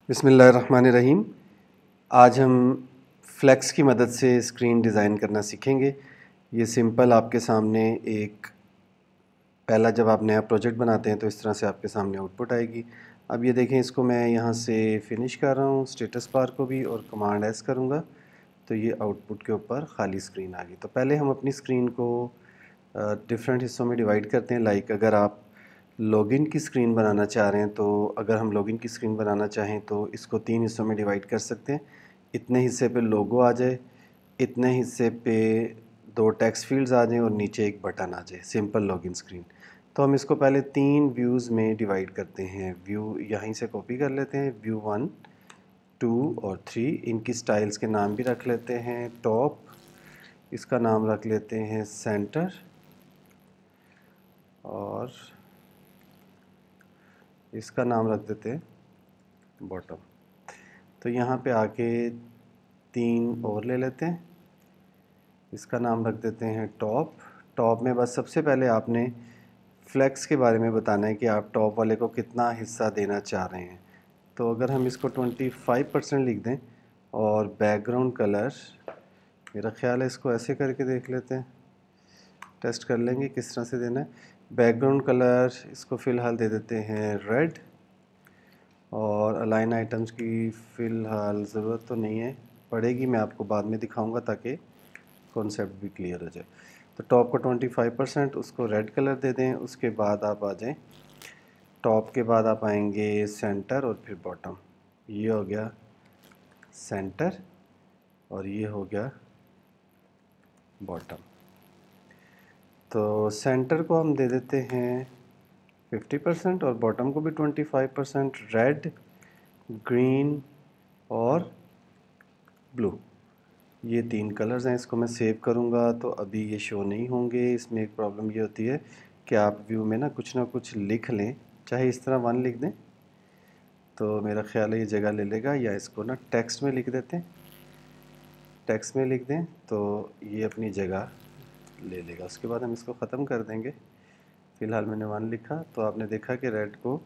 बिस्मिल्लाहिर्रहमानिर्रहीम। आज हम फ्लेक्स की मदद से स्क्रीन डिज़ाइन करना सीखेंगे। ये सिंपल आपके सामने एक पहला जब आप नया प्रोजेक्ट बनाते हैं तो इस तरह से आपके सामने आउटपुट आएगी। अब ये देखें, इसको मैं यहाँ से फिनिश कर रहा हूँ स्टेटस बार को भी, और कमांड एस करूँगा तो ये आउटपुट के ऊपर खाली स्क्रीन आ गई। तो पहले हम अपनी स्क्रीन को डिफरेंट हिस्सों में डिवाइड करते हैं। लाइक अगर आप लॉगिन की स्क्रीन बनाना चाह रहे हैं तो अगर हम लॉगिन की स्क्रीन बनाना चाहें तो इसको 3 हिस्सों में डिवाइड कर सकते हैं। इतने हिस्से पे लोगो आ जाए, इतने हिस्से पे 2 टेक्स्ट फील्ड्स आ जाएं और नीचे एक बटन आ जाए, सिंपल लॉगिन स्क्रीन। तो हम इसको पहले 3 व्यूज़ में डिवाइड करते हैं। व्यू यहीं से कॉपी कर लेते हैं, व्यू 1, 2 और 3। इनकी स्टाइल्स के नाम भी रख लेते हैं। टॉप, इसका नाम रख लेते हैं सेंटर, और इसका नाम रख देते हैं बॉटम। तो यहाँ पे आके 3 और ले लेते हैं, इसका नाम रख देते हैं टॉप। टॉप में बस सबसे पहले आपने फ्लेक्स के बारे में बताना है कि आप टॉप वाले को कितना हिस्सा देना चाह रहे हैं। तो अगर हम इसको 25% लिख दें, और बैकग्राउंड कलर, मेरा ख्याल है इसको ऐसे करके देख लेते हैं, टेस्ट कर लेंगे किस तरह से देना है। बैकग्राउंड कलर इसको फ़िलहाल दे देते हैं रेड, और अलाइन आइटम्स की फ़िलहाल ज़रूरत तो नहीं है, पड़ेगी, मैं आपको बाद में दिखाऊंगा ताकि कॉन्सेप्ट भी क्लियर हो जाए। तो टॉप को 25%, उसको रेड कलर दे दें। उसके बाद आप आ जाएं, टॉप के बाद आप आएंगे सेंटर और फिर बॉटम। ये हो गया सेंटर और ये हो गया बॉटम। तो सेंटर को हम दे देते हैं 50% और बॉटम को भी 25%। रेड, ग्रीन और ब्लू, ये 3 कलर्स हैं। इसको मैं सेव करूँगा तो अभी ये शो नहीं होंगे। इसमें एक प्रॉब्लम ये होती है कि आप व्यू में ना कुछ लिख लें, चाहे इस तरह 1 लिख दें तो मेरा ख्याल है ये जगह ले लेगा, या इसको ना टेक्स्ट में लिख देते हैं, टेक्स्ट में लिख दें तो ये अपनी जगह ले लेगा। उसके बाद हम इसको ख़त्म कर देंगे। फ़िलहाल मैंने 1 लिखा तो आपने देखा कि रेड को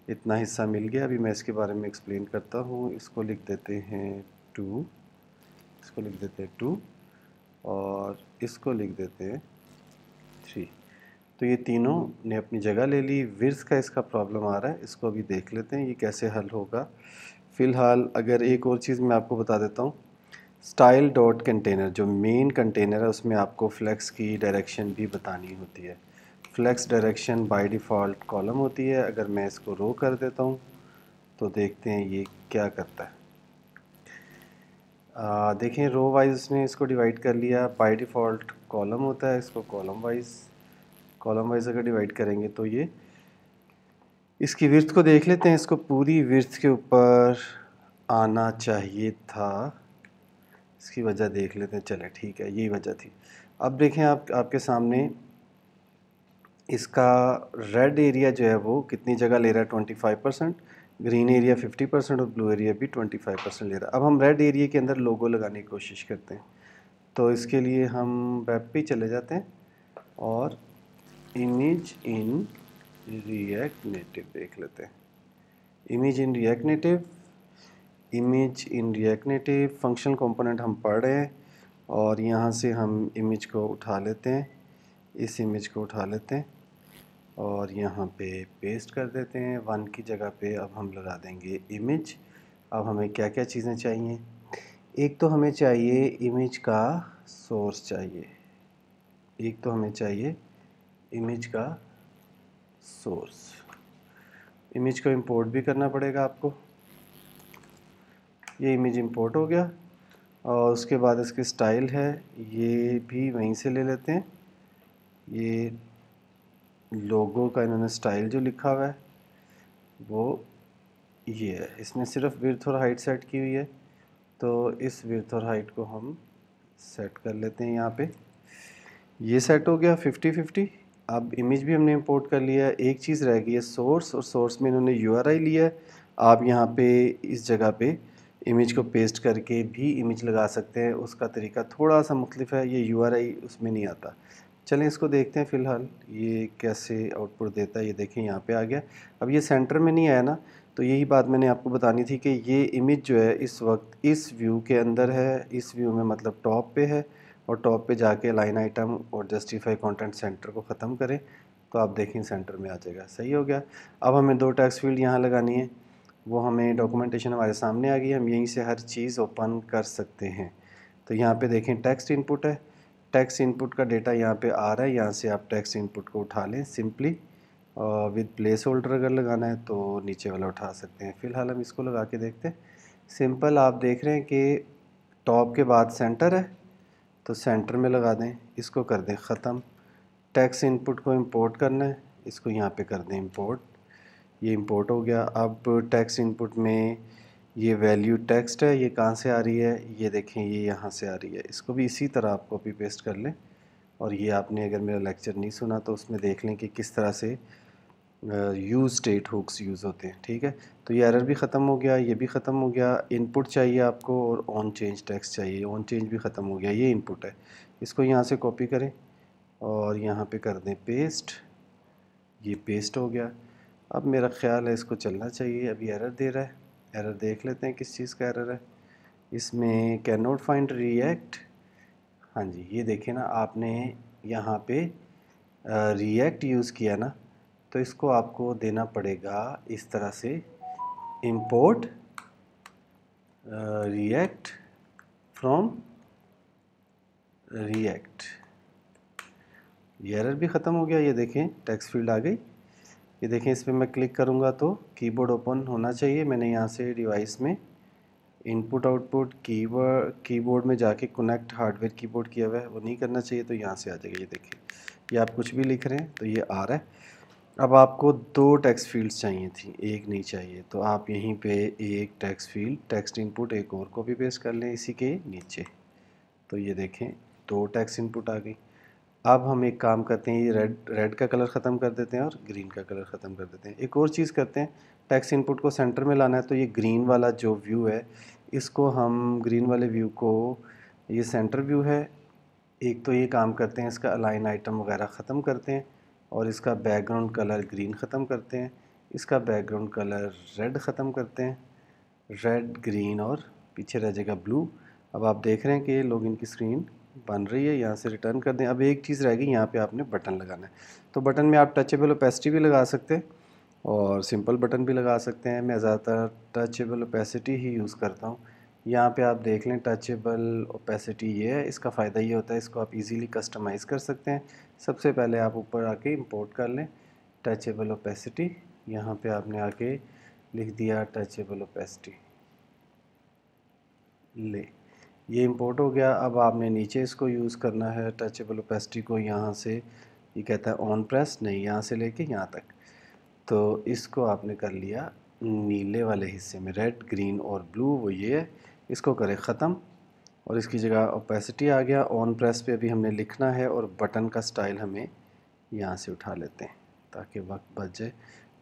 इतना हिस्सा मिल गया। अभी मैं इसके बारे में एक्सप्लेन करता हूँ। इसको लिख देते हैं 2, इसको लिख देते हैं 2, और इसको लिख देते हैं 3। तो ये तीनों ने अपनी जगह ले ली। विड्थ का इसका प्रॉब्लम आ रहा है, इसको अभी देख लेते हैं ये कैसे हल होगा। फ़िलहाल अगर एक और चीज़ मैं आपको बता देता हूँ, स्टाइल डॉट कंटेनर जो मेन कंटेनर है उसमें आपको फ्लेक्स की डायरेक्शन भी बतानी होती है। Flex direction by default column होती है। अगर मैं इसको रो कर देता हूँ तो देखते हैं ये क्या करता है। देखें, रो वाइज उसने इसको डिवाइड कर लिया। बाय डिफ़ॉल्ट कॉलम होता है, इसको कॉलम वाइज अगर डिवाइड करेंगे तो ये इसकी विड्थ को देख लेते हैं। इसको पूरी विड्थ के ऊपर आना चाहिए था, इसकी वजह देख लेते हैं। चले ठीक है, यही वजह थी। अब देखें, आपके सामने इसका रेड एरिया जो है वो कितनी जगह ले रहा है, 25%, ग्रीन एरिया 50% और ब्लू एरिया भी 25% ले रहा है। अब हम रेड एरिया के अंदर लोगो लगाने की कोशिश करते हैं। तो इसके लिए हम वेब पे चले जाते हैं और इमेज इन रिएक्ट नेटिव देख लेते हैं। Image in React native functional component हम पढ़ रहे हैं, और यहाँ से हम इमेज को उठा लेते हैं, इस इमेज को उठा लेते हैं और यहाँ पे पेस्ट कर देते हैं 1 की जगह पे। अब हम लगा देंगे इमेज। अब हमें क्या क्या चीज़ें चाहिए, एक तो हमें चाहिए इमेज का सोर्स चाहिए, एक तो हमें चाहिए इमेज का सोर्स। इमेज को इंपोर्ट भी करना पड़ेगा आपको। ये इमेज इंपोर्ट हो गया, और उसके बाद इसकी स्टाइल है, ये भी वहीं से ले लेते हैं। ये लोगो का इन्होंने स्टाइल जो लिखा हुआ है वो ये है, इसमें सिर्फ विड्थ और हाइट सेट की हुई है। तो इस विड्थ और हाइट को हम सेट कर लेते हैं यहाँ पे। ये सेट हो गया 50-50। अब इमेज भी हमने इंपोर्ट कर लिया है। एक चीज़ रह गई है सोर्स, और सोर्स में इन्होंने यूआरआई लिया है। आप यहाँ पे इस जगह पे इमेज को पेस्ट करके भी इमेज लगा सकते हैं, उसका तरीका थोड़ा सा मुख्तलिफ है, ये यूआरआई उसमें नहीं आता। चलें इसको देखते हैं फ़िलहाल ये कैसे आउटपुट देता है। ये देखें यहाँ पे आ गया। अब ये सेंटर में नहीं आया ना, तो यही बात मैंने आपको बतानी थी कि ये इमेज जो है इस वक्त इस व्यू के अंदर है, इस व्यू में मतलब टॉप पे है, और टॉप पे जाके लाइन आइटम और जस्टिफाई कंटेंट सेंटर को ख़त्म करें तो आप देखें सेंटर में आ जाएगा। सही हो गया। अब हमें 2 टेक्स्ट फील्ड यहाँ लगानी है, वो हमें डॉक्यूमेंटेशन हमारे सामने आ गई, हम यहीं से हर चीज़ ओपन कर सकते हैं। तो यहाँ पे देखें टेक्स्ट इनपुट है, टेक्स्ट इनपुट का डेटा यहाँ पे आ रहा है, यहाँ से आप टेक्स्ट इनपुट को उठा लें सिंपली, विद प्लेस होल्डर अगर लगाना है तो नीचे वाला उठा सकते हैं। फ़िलहाल हम इसको लगा के देखते हैं। सिंपल आप देख रहे हैं कि टॉप के बाद सेंटर है, तो सेंटर में लगा दें, इसको कर दें ख़त्म। टेक्स्ट इनपुट को इंपोर्ट करना है, इसको यहाँ पे कर दें इंपोर्ट, ये इंपोर्ट हो गया। अब टेक्स्ट इनपुट में ये वैल्यू टेक्स्ट है, ये कहाँ से आ रही है, ये देखें ये यहाँ से आ रही है। इसको भी इसी तरह आप कॉपी पेस्ट कर लें, और ये आपने अगर मेरा लेक्चर नहीं सुना तो उसमें देख लें कि किस तरह से यूज़ स्टेट हुक्स यूज़ होते हैं। ठीक है, तो ये एरर भी ख़त्म हो गया, ये भी ख़त्म हो गया। इनपुट चाहिए आपको और ऑन चेंज टेक्स्ट चाहिए, ऑन चेंज भी ख़त्म हो गया, ये इनपुट है। इसको यहाँ से कॉपी करें और यहाँ पे कर दें पेस्ट, ये पेस्ट हो गया। अब मेरा ख़्याल है इसको चलना चाहिए, अभी एरर दे रहा है। एरर देख लेते हैं किस चीज़ का एरर है इसमें। कैन नॉट फाइंड रिएक्ट, हाँ जी ये देखें ना, आपने यहाँ पे रिएक्ट यूज़ किया ना, तो इसको आपको देना पड़ेगा इस तरह से, इंपोर्ट रिएक्ट फ्रॉम रिएक्ट। ये एरर भी ख़त्म हो गया, ये देखें टेक्स्ट फील्ड आ गई। ये देखें इस पर मैं क्लिक करूँगा तो कीबोर्ड ओपन होना चाहिए। मैंने यहाँ से डिवाइस में इनपुट आउटपुट कीबोर्ड में जाके कनेक्ट हार्डवेयर कीबोर्ड किया हुआ है, वो नहीं करना चाहिए, तो यहाँ से आ जाएगा। ये देखिए ये आप कुछ भी लिख रहे हैं तो ये आ रहा है। अब आपको 2 टेक्स्ट फील्ड्स चाहिए थी, एक नहीं चाहिए, तो आप यहीं पे एक टेक्स्ट फील्ड टेक्स्ट इनपुट एक और कॉपी पेस्ट कर लें इसी के नीचे। तो ये देखें 2 टेक्स्ट इनपुट आ गई। अब हम एक काम करते हैं, ये रेड का कलर ख़त्म कर देते हैं और ग्रीन का कलर ख़त्म कर देते हैं। एक और चीज़ करते हैं, टेक्स्ट इनपुट को सेंटर में लाना है, तो ये ग्रीन वाला जो व्यू है इसको हम, ग्रीन वाले व्यू को, ये सेंटर व्यू है, एक तो ये काम करते हैं इसका अलाइन आइटम वगैरह ख़त्म करते हैं, और इसका बैकग्राउंड कलर ग्रीन ख़त्म करते हैं, इसका बैकग्राउंड कलर रेड ख़त्म करते हैं, रेड ग्रीन और पीछे रह जाएगा ब्लू। अब आप देख रहे हैं कि लॉगिन की स्क्रीन बन रही है, यहाँ से रिटर्न कर दें। अब एक चीज़ रह गई, यहाँ पे आपने बटन लगाना है, तो बटन में आप टचेबल ओपेसिटी भी लगा सकते हैं और सिंपल बटन भी लगा सकते हैं। मैं ज़्यादातर टचेबल ओपेसिटी ही यूज़ करता हूँ। यहाँ पे आप देख लें टचेबल ओपेसिटी ये है, इसका फ़ायदा ये होता है इसको आप इजीली कस्टमाइज़ कर सकते हैं। सबसे पहले आप ऊपर आके इंपोर्ट कर लें टचेबल ओपेसिटी, यहाँ पे आपने आके लिख दिया टचेबल ओपेसिटी, ले ये इंपोर्ट हो गया। अब आपने नीचे इसको यूज़ करना है टचेबल ओपेसिटी को, यहाँ से ये कहता है ऑन प्रेस, नहीं यहाँ से लेके यहाँ तक, तो इसको आपने कर लिया नीले वाले हिस्से में, रेड ग्रीन और ब्लू वो ये है, इसको करें ख़त्म और इसकी जगह ओपेसिटी आ गया। ऑन प्रेस पे अभी हमने लिखना है और बटन का स्टाइल हमें यहाँ से उठा लेते हैं ताकि वक्त बच जाए।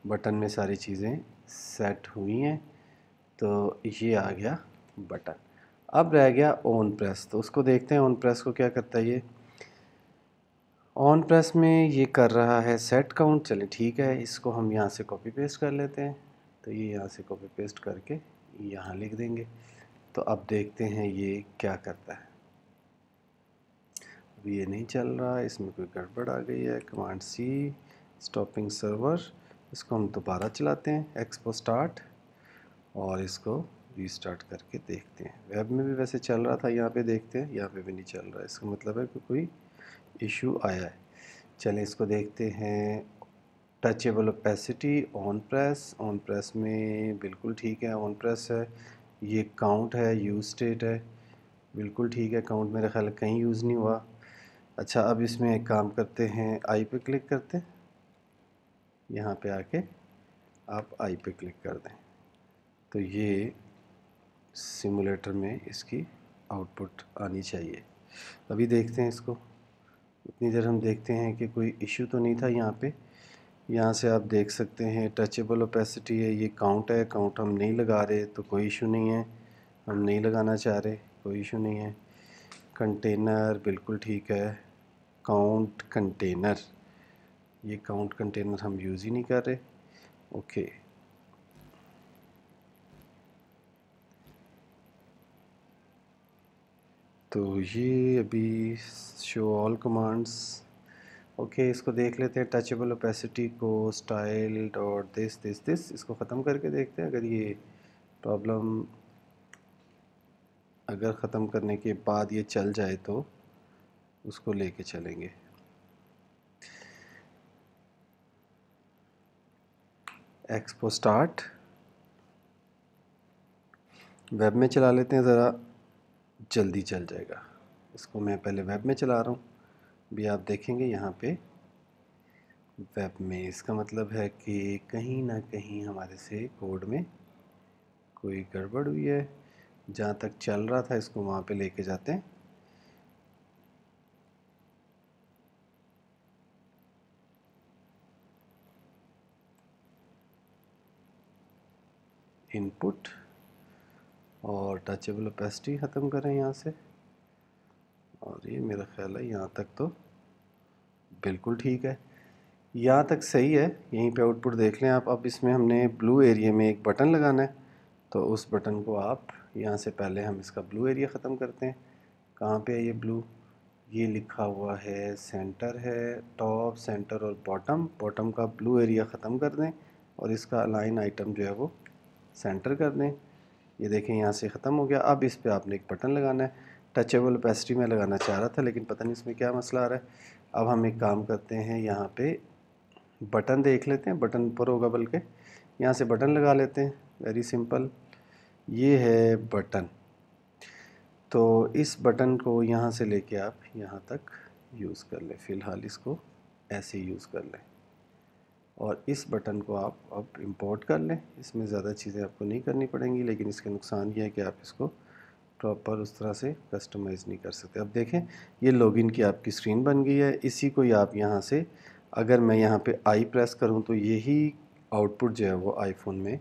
बटन में सारी चीज़ें सेट हुई हैं, तो ये आ गया बटन। अब रह गया ऑन प्रेस, तो उसको देखते हैं ऑन प्रेस को क्या करता है। ये ऑन प्रेस में ये कर रहा है सेट काउंट, चले ठीक है, इसको हम यहाँ से कॉपी पेस्ट कर लेते हैं। तो ये यहाँ से कॉपी पेस्ट करके यहाँ लिख देंगे। तो अब देखते हैं ये क्या करता है। अब ये नहीं चल रहा, इसमें कोई गड़बड़ आ गई है। कमांड सी स्टॉपिंग सर्वर, इसको हम दोबारा चलाते हैं, एक्सपो स्टार्ट, और इसको रीस्टार्ट करके देखते हैं। वेब में भी वैसे चल रहा था, यहाँ पे देखते हैं, यहाँ पे भी नहीं चल रहा है, इसका मतलब है कि कोई इशू आया है। चलें इसको देखते हैं। टचेबल ओपेसिटी ऑन प्रेस में बिल्कुल ठीक है, ऑन प्रेस है। ये काउंट है, यूज स्टेट है, बिल्कुल ठीक है, काउंट मेरे ख्याल कहीं यूज़ नहीं हुआ। अच्छा अब इसमें एक काम करते हैं, आई पे क्लिक करते हैं, यहाँ पे आके आप आई पे क्लिक कर दें, तो ये सिमुलेटर में इसकी आउटपुट आनी चाहिए। अभी देखते हैं इसको, उतनी देर हम देखते हैं कि कोई इशू तो नहीं था यहाँ पे। यहाँ से आप देख सकते हैं टचेबल ओपेसिटी है, ये काउंट है, काउंट हम नहीं लगा रहे तो कोई इशू नहीं है, हम नहीं लगाना चाह रहे कोई इशू नहीं है। कंटेनर बिल्कुल ठीक है, काउंट कंटेनर, ये काउंट कंटेनर हम यूज़ ही नहीं कर रहे, ओके। तो ये अभी शो ऑल कमांड्स। ओके, इसको देख लेते हैं, टचेबल ओपेसिटी को, स्टाइल्ड और दिस इसको ख़त्म करके देखते हैं। अगर ये प्रॉब्लम अगर ख़त्म करने के बाद ये चल जाए तो उसको लेके चलेंगे। एक्सपो स्टार्ट, वेब में चला लेते हैं, ज़रा जल्दी चल जाएगा। इसको मैं पहले वेब में चला रहा हूँ, भी आप देखेंगे यहाँ पे वेब में। इसका मतलब है कि कहीं ना कहीं हमारे से कोड में कोई गड़बड़ हुई है। जहाँ तक चल रहा था इसको वहाँ पे लेके जाते हैं। इनपुट और टचेबल ओपेसिटी ख़त्म करें यहाँ से, और ये मेरा ख्याल है यहाँ तक तो बिल्कुल ठीक है, यहाँ तक सही है। यहीं पे आउटपुट देख लें आप। अब इसमें हमने ब्लू एरिया में एक बटन लगाना है, तो उस बटन को आप यहाँ से पहले हम इसका ब्लू एरिया ख़त्म करते हैं। कहाँ पे है ये ब्लू? ये लिखा हुआ है सेंटर है, टॉप सेंटर और बॉटम। बॉटम का ब्लू एरिया ख़त्म कर दें और इसका अलाइन आइटम जो है वो सेंटर कर दें। ये देखें यहाँ से ख़त्म हो गया। अब इस पे आपने एक बटन लगाना है। टचेबल ओपेसिटी में लगाना चाह रहा था लेकिन पता नहीं इसमें क्या मसला आ रहा है। अब हम एक काम करते हैं, यहाँ पे बटन देख लेते हैं, बटन ऊपर होगा बल्कि, यहाँ से बटन लगा लेते हैं। वेरी सिंपल, ये है बटन। तो इस बटन को यहाँ से लेके आप यहाँ तक यूज़ कर लें। फ़िलहाल इसको ऐसे यूज़ कर लें और इस बटन को आप अब इंपोर्ट कर लें। इसमें ज़्यादा चीज़ें आपको नहीं करनी पड़ेंगी, लेकिन इसके नुकसान ये है कि आप इसको प्रॉपर उस तरह से कस्टमाइज़ नहीं कर सकते। अब देखें, ये लॉगिन की आपकी स्क्रीन बन गई है। इसी को ही आप यहाँ से, अगर मैं यहाँ पे आई प्रेस करूँ तो यही आउटपुट जो है वो आईफोन में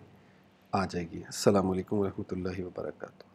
आ जाएगी। अस्सलाम वालेकुम रहमतुल्लाहि व बरकातहू।